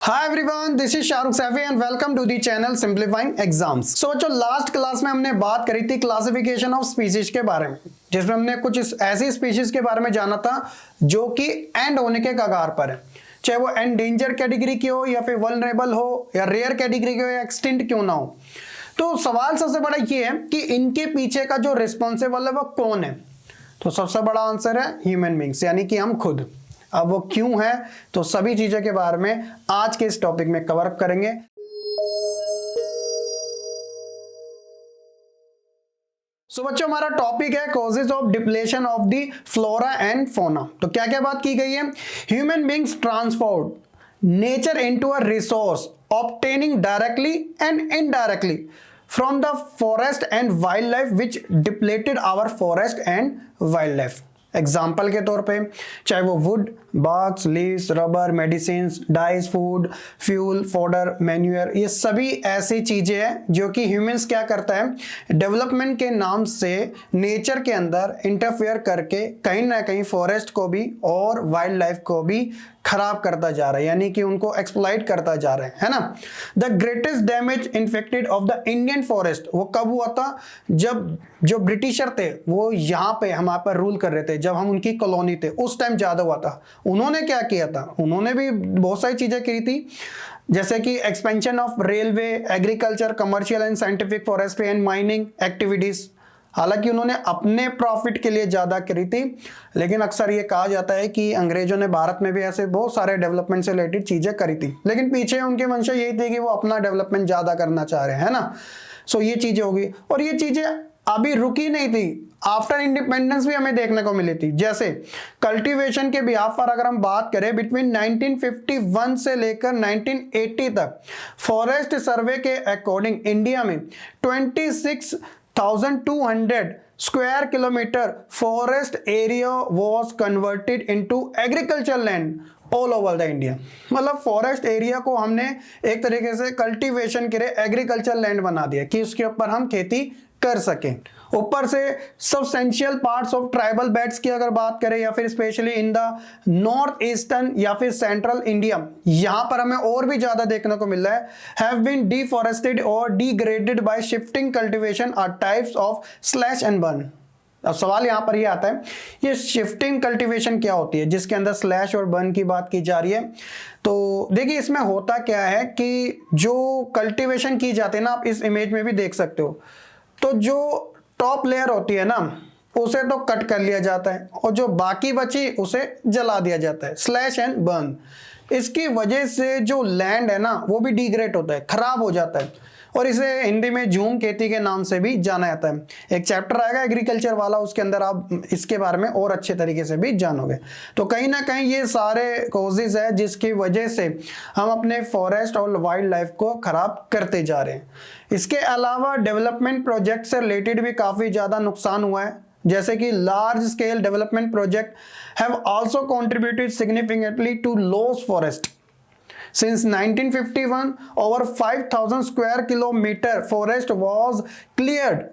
Hi everyone, this is Shahrukh Saifi and welcome to the channel simplifying exams. So बच्चों, last class में हमने बात करी थी क्लासिफिकेशन ऑफ स्पीशीज के बारे में, जिसमें हमने कुछ ऐसी स्पीशीज के बारे में जाना था जो कि एंड होने के कगार पर है, चाहे वो एंडेंजर कैटेगरी की हो या फिर वल्नरेबल हो या रेयर कैटेगरी की हो या एक्सटिंक्ट क्यों ना हो। तो सवाल सबसे बड़ा ये है कि इनके पीछे का जो रिस्पॉन्सिबल है वो कौन है। तो सबसे बड़ा आंसर है ह्यूमन बींग्स, यानी कि हम खुद। अब वो क्यों है, तो सभी चीजों के बारे में आज के इस टॉपिक में कवर अप करेंगे। सो बच्चों, हमारा टॉपिक है causes of depletion of the flora and fauna. तो क्या क्या बात की गई है? Human beings transform nature into a resource obtaining directly and indirectly from the forest and wild life which depleted our forest and wild life. Example के तौर पे चाहे वो wood, barks, leaves, rubber, medicine, dyes, food, fuel, fodder, manure, ये सभी ऐसी चीजें हैं जो कि ह्यूमंस क्या करता है, डेवलपमेंट के नाम से नेचर के अंदर इंटरफेयर करके कहीं ना कहीं फॉरेस्ट को भी और वाइल्ड लाइफ को भी खराब करता जा रहा है, यानी कि उनको एक्सप्लॉइट करता जा रहा है ना। The greatest damage infected of the Indian forest वो कब हुआ था? जब जो ब्रिटिशर थे वो यहाँ पे हमारे पर रूल कर रहे थे, जब हम उनकी कॉलोनी थे, उस टाइम ज्यादा हुआ था। उन्होंने क्या किया था? उन्होंने भी बहुत सारी चीजें की थी, जैसे कि expansion of railway, agriculture, commercial and scientific forestry and mining activities. हालांकि उन्होंने अपने प्रॉफिट के लिए ज्यादा करी थी, लेकिन अक्सर ये कहा जाता है कि अंग्रेजों ने भारत में भी ऐसे बहुत सारे डेवलपमेंट से रिलेटेड चीजें करी थी, लेकिन पीछे उनके मंशा यही थी कि वो अपना डेवलपमेंट ज्यादा करना चाह रहे हैं ना। सो ये चीजें होगी, और ये चीजें अभी रुकी नहीं थी, आफ्टर इंडिपेंडेंस भी हमें देखने को मिली थी। जैसे कल्टीवेशन के बिहाफ पर अगर हम बात करें, बिटवीन 1951 से लेकर 1980 तक फॉरेस्ट सर्वे के अकॉर्डिंग इंडिया में 26,200 square kilometre forest area was converted into agriculture land all over the India. मतलब फॉरेस्ट एरिया को हमने एक तरीके से कल्टीवेशन के लिए एग्रीकल्चर लैंड बना दिया कि उसके ऊपर हम खेती कर सकें। ऊपर से substantial parts of tribal belts की अगर बात करें, या फिर specially in the north eastern या फिर सेंट्रल इंडिया, यहां पर हमें और भी ज्यादा देखने को मिल रहा है, हैव बीन डिफॉरेस्टेड और degraded by shifting cultivation are types of slash and burn. अब सवाल यहां पर ये आता है, ये शिफ्टिंग कल्टीवेशन क्या होती है जिसके अंदर स्लैश और बर्न की बात की जा रही है? तो देखिए, इसमें होता क्या है कि जो कल्टीवेशन की जाती है ना, आप इस इमेज में भी देख सकते हो, तो जो टॉप लेयर होती है ना, उसे तो कट कर लिया जाता है और जो बाकी बची उसे जला दिया जाता है, स्लैश एंड बर्न। इसकी वजह से जो लैंड है ना वो भी डिग्रेड होता है, खराब हो जाता है, और इसे हिंदी में झूम खेती के नाम से भी जाना जाता है। एक चैप्टर आएगा एग्रीकल्चर वाला, उसके अंदर आप इसके बारे में और अच्छे तरीके से भी जानोगे। तो कहीं ना कहीं ये सारे कॉजेज है जिसकी वजह से हम अपने फॉरेस्ट और वाइल्ड लाइफ को खराब करते जा रहे हैं। इसके अलावा डेवलपमेंट प्रोजेक्ट से रिलेटेड भी काफी ज्यादा नुकसान हुआ है, जैसे कि large scale development project have also contributed significantly to loss forest. Since 1951, over 5,000 square kilometer forest was cleared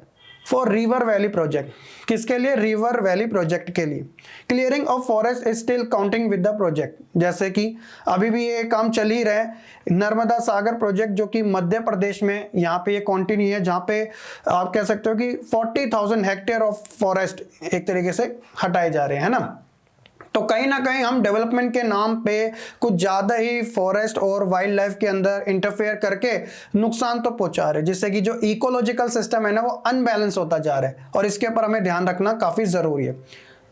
for River Valley project. किसके लिए? River Valley project के लिए। Clearing of forest is still counting with the project। जैसे कि अभी भी ये काम चल ही रहा है, नर्मदा सागर प्रोजेक्ट जो कि मध्य प्रदेश में यहाँ पे ये कंटिन्यू है, जहाँ पे आप कह सकते हो कि 40,000 हेक्टेयर ऑफ फॉरेस्ट एक तरीके से हटाए जा रहे हैं ना। तो कहीं ना कहीं हम डेवलपमेंट के नाम पे कुछ ज्यादा ही फॉरेस्ट और वाइल्ड लाइफ के अंदर इंटरफेयर करके नुकसान तो पहुंचा रहे हैं, जिससे कि जो इकोलॉजिकल सिस्टम है ना वो अनबैलेंस होता जा रहा है, और इसके ऊपर हमें ध्यान रखना काफी जरूरी है,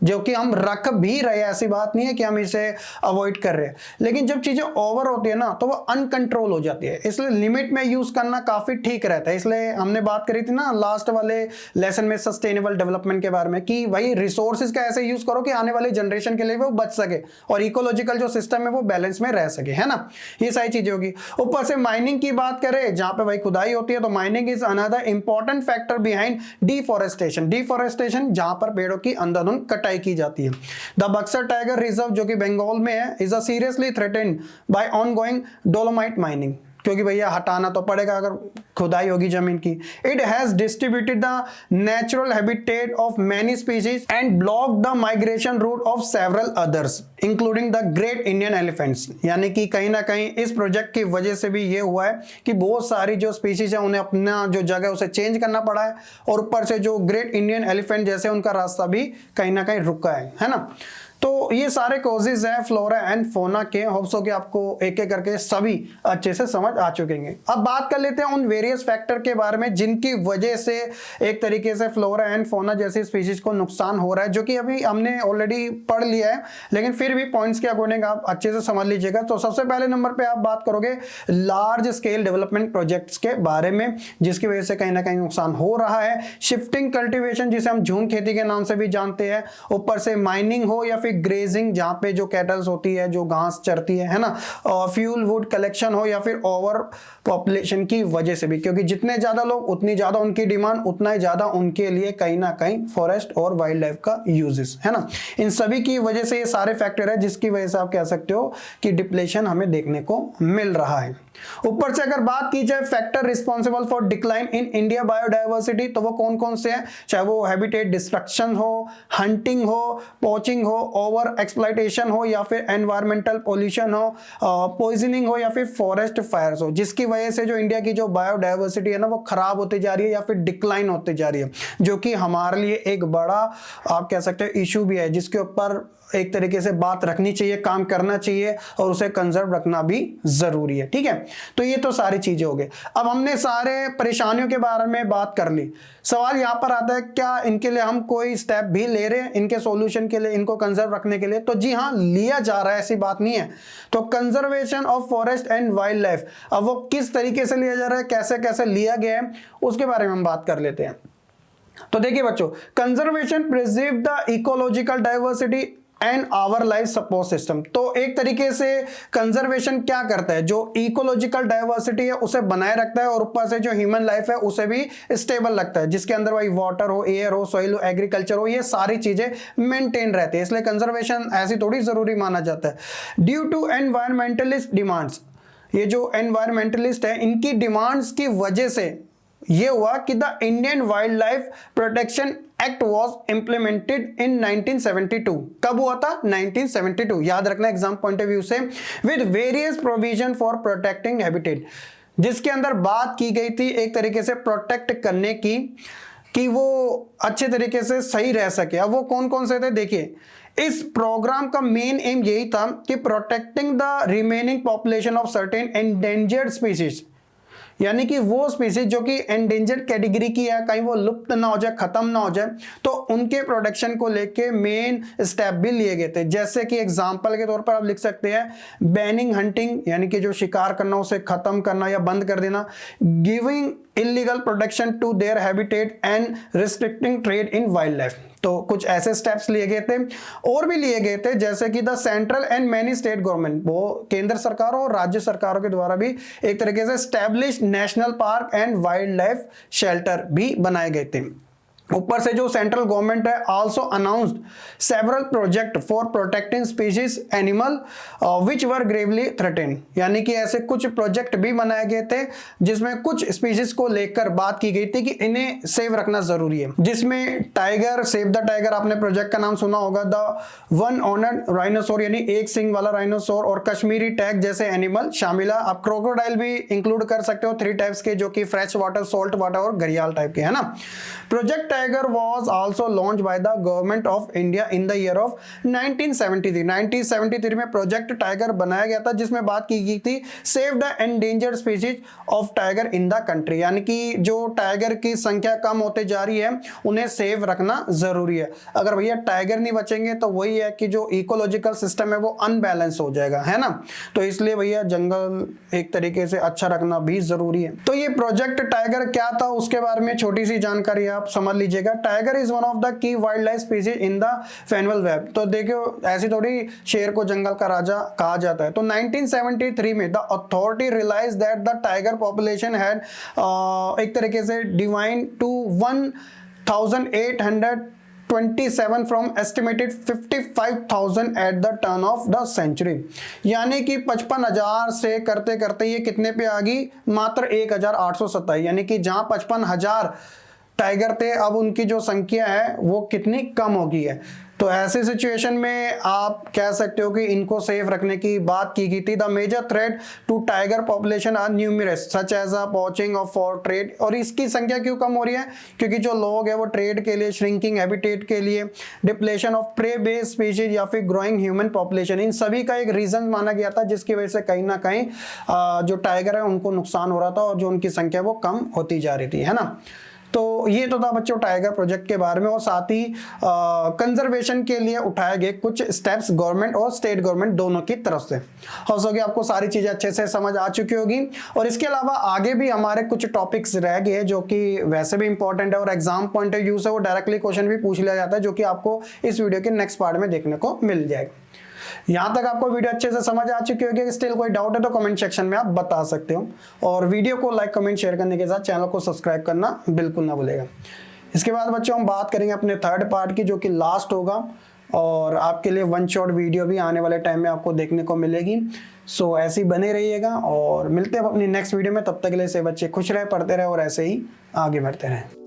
जो कि हम रख भी रहे हैं। ऐसी बात नहीं है कि हम इसे अवॉइड कर रहे हैं, लेकिन जब चीजें ओवर होती है ना तो वो अनकंट्रोल हो जाती है, इसलिए लिमिट में यूज करना काफी ठीक रहता है। इसलिए हमने बात करी थी ना लास्ट वाले लेसन में सस्टेनेबल डेवलपमेंट के बारे में, कि भाई रिसोर्सेज का ऐसे यूज करो कि आने वाली जनरेशन के लिए वो बच सके और इकोलॉजिकल जो सिस्टम है वो बैलेंस में रह सके, है ना। ये सारी चीजें होगी। ऊपर से माइनिंग की बात करें, जहां पे भाई खुदाई होती है, तो mining is another important factor behind deforestation. Deforestation जहां पर पेड़ों की अंधाधुंध कटाई की जाती है। द बक्सर टाइगर रिजर्व जो कि बंगाल में है, is a seriously threatened by ongoing dolomite mining. क्योंकि भैया हटाना तो पड़ेगा अगर खुदाई होगी जमीन की। It has distributed the natural habitat of many species and block the migration route of several others including the great Indian elephants. यानी कि कहीं ना कहीं इस प्रोजेक्ट की वजह से भी ये हुआ है कि बहुत सारी जो स्पीशीज है उन्हें अपना जो जगह उसे चेंज करना पड़ा है, और ऊपर से जो ग्रेट इंडियन एलिफेंट जैसे उनका रास्ता भी कहीं ना कहीं रुका है ना। तो ये सारे कॉजेज हैं फ्लोरा एंड फोना के। होप सो कि आपको एक एक करके सभी अच्छे से समझ आ चुकेंगे। अब बात कर लेते हैं उन वेरियस फैक्टर के बारे में जिनकी वजह से एक तरीके से फ्लोरा एंड फोना जैसी स्पीशीज को नुकसान हो रहा है, जो कि अभी हमने ऑलरेडी पढ़ लिया है, लेकिन फिर भी पॉइंट्स के अकॉर्डिंग आप अच्छे से समझ लीजिएगा। तो सबसे पहले नंबर पे आप बात करोगे लार्ज स्केल डेवलपमेंट प्रोजेक्ट्स के बारे में, जिसकी वजह से कहीं ना कहीं नुकसान हो रहा है। शिफ्टिंग कल्टीवेशन जिसे हम झूम खेती के नाम से भी जानते हैं, ऊपर से माइनिंग हो या फिर ग्रेजिंग जहां पे जो कैटल्स होती है जो घास चरती है ना, फ्यूल वुड कलेक्शन हो, या फिर ओवर पॉपुलेशन की वजह से भी, क्योंकि जितने ज्यादा लोग उतनी ज्यादा उनकी डिमांड, उतना ही ज्यादा उनके लिए कहीं ना कहीं फॉरेस्ट और वाइल्ड लाइफ का यूजेस है ना। इन सभी की वजह से ये सारे फैक्टर है जिसकी वजह से आप कह सकते हो कि डिप्लेशन हमें देखने को मिल रहा है। ऊपर से अगर बात की जाए factor responsible for decline in India biodiversity, तो वो कौन कौन से हैं, चाहे वो हैबिटेट डिस्ट्रक्शन हो, हंटिंग हो, पोचिंग हो, ओवर एक्सप्लॉइटेशन हो, या फिर एनवायरमेंटल पोल्यूशन हो, पॉइजनिंग हो, या फिर फॉरेस्ट फायर्स हो, जिसकी वजह से जो इंडिया की जो बायोडायवर्सिटी है ना वो खराब होती जा रही है या फिर डिक्लाइन होती जा रही है, जो कि हमारे लिए एक बड़ा आप कह सकते हो इशू भी है, जिसके ऊपर एक तरीके से बात रखनी चाहिए, काम करना चाहिए और उसे कंजर्व रखना भी जरूरी है। ठीक है, तो ये तो सारी चीजें हो गई। अब हमने सारे परेशानियों के बारे में बात कर ली। सवाल यहां पर आता है क्या इनके लिए हम कोई स्टेप भी ले रहे हैं इनके सॉल्यूशन के लिए, इनको कंजर्व रखने के लिए? तो जी हाँ, लिया जा रहा है, ऐसी बात नहीं है। तो conservation of forest and wild life, अब वो किस तरीके से लिया जा रहा है, कैसे कैसे लिया गया है, उसके बारे में हम बात कर लेते हैं। तो देखिए बच्चों, conservation preserve the ecological diversity and our life support system. तो एक तरीके से कंजर्वेशन क्या करता है, जो इकोलॉजिकल डाइवर्सिटी है उसे बनाए रखता है, और ऊपर से जो ह्यूमन लाइफ है उसे भी स्टेबल रखता है, जिसके अंदर वही वाटर हो, एयर हो, सॉइल हो, एग्रीकल्चर हो, ये सारी चीजें मेंटेन रहती है। इसलिए कंजर्वेशन ऐसी थोड़ी जरूरी माना जाता है। ड्यू टू एनवायरमेंटलिस्ट डिमांड्स, ये जो एनवायरमेंटलिस्ट है इनकी डिमांड्स की वजह से ये हुआ कि the Indian wild life protection act was implemented in 1972। कब हुआ था? 1972। याद रखना एग्जाम पॉइंट ऑफ व्यू से। With various provision for protecting habitat, जिसके अंदर बात की गई थी एक तरीके से प्रोटेक्ट करने की, कि वो अच्छे तरीके से सही रह सके। अब वो कौन कौन से थे देखिए। इस प्रोग्राम का मेन एम यही था कि protecting the remaining population of certain endangered species, यानी कि वो स्पीसीज जो कि एंडेंजर्ड कैटेगरी की है, कहीं वो लुप्त ना हो जाए, खत्म ना हो जाए, तो उनके प्रोटेक्शन को लेके मेन स्टेप भी लिए गए थे। जैसे कि एग्जांपल के तौर पर आप लिख सकते हैं बैनिंग हंटिंग, यानी कि जो शिकार करना उसे खत्म करना या बंद कर देना, giving illegal protection to their habitat and restricting trade in wild life. तो कुछ ऐसे स्टेप्स लिए गए थे, और भी लिए गए थे, जैसे कि the central and many state government, वो केंद्र सरकारों और राज्य सरकारों के द्वारा भी एक तरीके से establish national park and wild life shelter भी बनाए गए थे। ऊपर से जो सेंट्रल गवर्नमेंट है also announced several project for protecting species animal which were Gravely threatened, यानी कि ऐसे कुछ प्रोजेक्ट भी बनाए गए थे जिसमें कुछ स्पीशीज को लेकर बात की गई थी कि इन्हें सेव रखना जरूरी है, जिसमें टाइगर सेव द टाइगर, आपने प्रोजेक्ट का नाम सुना होगा, द वन ऑनर्ड राइनोसोर यानी एक सिंग वाला राइनोसोर, और कश्मीरी टैग जैसे एनिमल शामिल है। आप क्रोकोडाइल भी इंक्लूड कर सकते हो, 3 टाइप्स के, जो कि फ्रेश वाटर, सॉल्ट वाटर और घड़ियाल टाइप के, है ना। Project Tiger was also launched by the government of India in the year of 1973। 1973 में प्रोजेक्ट टाइगर बनाया गया था, जिसमें बात की गई थी save the endangered species of tiger in the country, यानी कि जो टाइगर की संख्या कम होते जा रही है उन्हें सेव रखना जरूरी है। अगर भैया टाइगर नहीं बचेंगे तो वही है कि जो इकोलॉजिकल सिस्टम है वो अनबैलेंस हो जाएगा, है ना। तो इसलिए भैया जंगल एक तरीके से अच्छा रखना भी जरूरी है। तो ये प्रोजेक्ट टाइगर क्या था उसके बारे में छोटी सी जानकारी आप समझ लीजिएगा। Tiger is one of the key wildlife species in the faunal web. तो देखो ऐसी थोड़ी शेर को जंगल का राजा कहा जाता है। तो 1973 में the authority realize that the tiger population had एक तरीके से divine to 1800 27 from estimated 55,000 at the turn of the century. यानी कि 55,000 से करते करते ये कितने पे आ गई, मात्र 1,827। यानी कि जहां 55,000 टाइगर थे, अब उनकी जो संख्या है वो कितनी कम हो गई है। तो ऐसी सिचुएशन में आप कह सकते हो कि इनको सेफ रखने की बात की गई थी। The major threat to tiger population are numerous such as a poaching of for trade. और इसकी संख्या क्यों कम हो रही है, क्योंकि जो लोग हैं वो ट्रेड के लिए, श्रिंकिंग हैबिटेट के लिए, depletion of prey based species या फिर ग्रोइंग ह्यूमन पॉपुलेशन, इन सभी का एक रीजन माना गया था जिसकी वजह से कहीं ना कहीं जो टाइगर है उनको नुकसान हो रहा था और जो उनकी संख्या वो कम होती जा रही थी, है ना। तो ये तो था बच्चों टाइगर प्रोजेक्ट के बारे में, और साथ ही कंजर्वेशन के लिए उठाए गए कुछ स्टेप्स गवर्नमेंट और स्टेट गवर्नमेंट दोनों की तरफ से। हो सके आपको सारी चीजें अच्छे से समझ आ चुकी होगी। और इसके अलावा आगे भी हमारे कुछ टॉपिक्स रह गए जो कि वैसे भी इंपॉर्टेंट है और एग्जाम पॉइंट ऑफ व्यू से वो डायरेक्टली क्वेश्चन भी पूछ लिया जाता है, जो कि आपको इस वीडियो के नेक्स्ट पार्ट में देखने को मिल जाएगा। यहां तक आपको वीडियो अच्छे से समझ आ चुकी होगी। स्टिल कोई डाउट है तो कमेंट सेक्शन में आप बता सकते हो, और वीडियो को लाइक कमेंट शेयर करने के साथ चैनल को सब्सक्राइब करना बिल्कुल ना भूलेगा। इसके बाद बच्चों हम बात करेंगे अपने थर्ड पार्ट की, जो कि लास्ट होगा, और आपके लिए वन शॉट वीडियो भी आने वाले टाइम में आपको देखने को मिलेगी। सो ऐसे ही बने रहिएगा और मिलते हैं अपनी नेक्स्ट वीडियो में। तब तक के लिए से बच्चे खुश रहे, पढ़ते रहे और ऐसे ही आगे बढ़ते रहें।